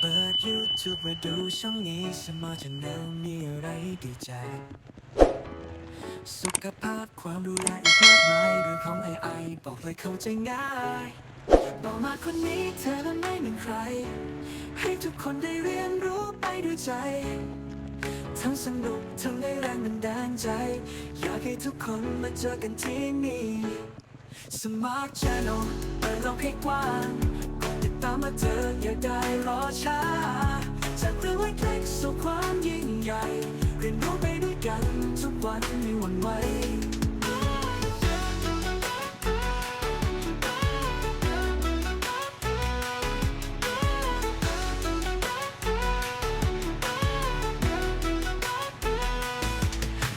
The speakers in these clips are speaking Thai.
เปิด YouTube มาดูช่องนี้สมาร์ทแนลมีอะไรดีใจสุขภาพความดูแลอีกมากมายเรื่องของ AI บอกเลยเข้าใจง่ายบอกมาคนนี้เธอนั้นไม่เหมือนใครให้ทุกคนได้เรียนรู้ไปด้วยใจทั้งสนุกทั้งได้แรงบันดาลใจอยากให้ทุกคนมาเจอกันที่นี่ Smart Channel เปิดโลกให้กว้างกดติดตามมาเธออย่าได้รอช้าจากเรื่องเล็กๆสู่ความยิ่งใหญ่เรียนรู้ไปด้วยกันทุกวันไม่หวั่นไหว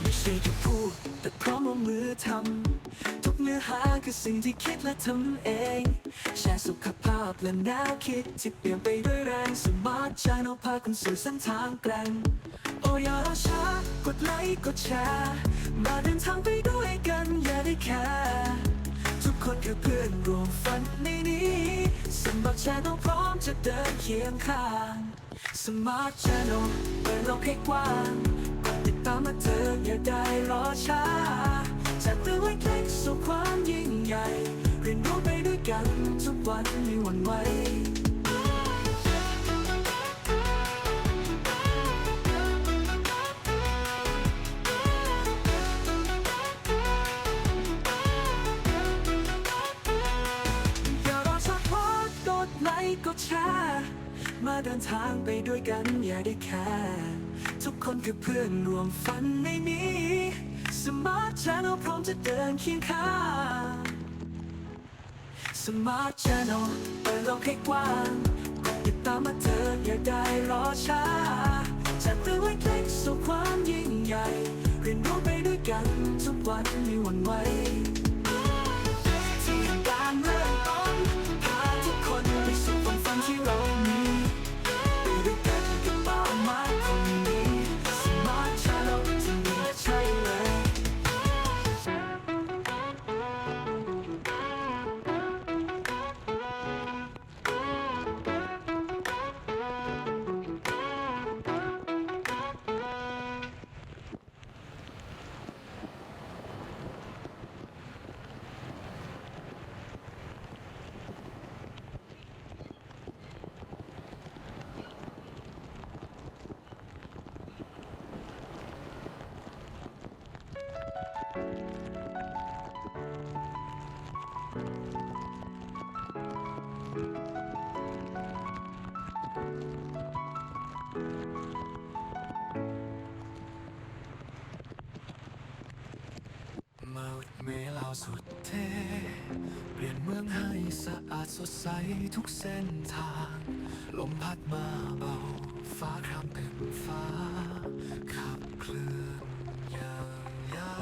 ไม่ใช่แค่พูดแต่พร้อมลงมือทำทุกเนื้อหาคือสิ่งที่คิดและทำเองแชร์สุขภาพและแนวคิดที่เปลี่ยนไปด้วยแรง Smart Channel พาคุณสู่เส้นทางแกร่งโอ้อย่ารอช้ากดไลค์กดแชร์มาเดินทางไปด้วยกันอย่าได้แค่ทุกคนคือเพื่อนร่วมฝันในนี้ Smart Channel พร้อมจะเดินเคียงข้าง Smart Channel เปิดโลกให้กว้างกดติดตามมาเธออย่าได้รอช้าจากเรื่องเล็กๆสู่ความยิ่งใหญ่เรียนรู้ไปด้วยกันทุกวันไม่หวั่นไหวอย่ารอช้าพอกดไลค์กดแชร์มาเดินทางไปด้วยกันอย่าได้แค่ทุกคนคือเพื่อนร่วมฝันในนี้ Smart Channel พร้อมจะเดินเคียงข้าง Smart Channel เปิดโลกให้กว้างกดติดตามมาเธออย่าได้รอช้าจากเรื่องเล็กๆสู่ความยิ่งใหญ่เรียนรู้ไปด้วยกันทุกวันไม่หวั่นไหวที่การเริ่มต้นพาทุกคนไปสู่ความฝันที่เรามีไปด้วยกันกับเป้าหมายคนนี้ Smart Channel ที่มีและใช่เลยมาเมลาวสุดเท่เปลี่ยนเมืองให้สะอาดสดใสทุกเส้นทางลมพัดมาเบาฟ้าครามเต็มฟ้าขับเคลื่อนอย่างใหญ่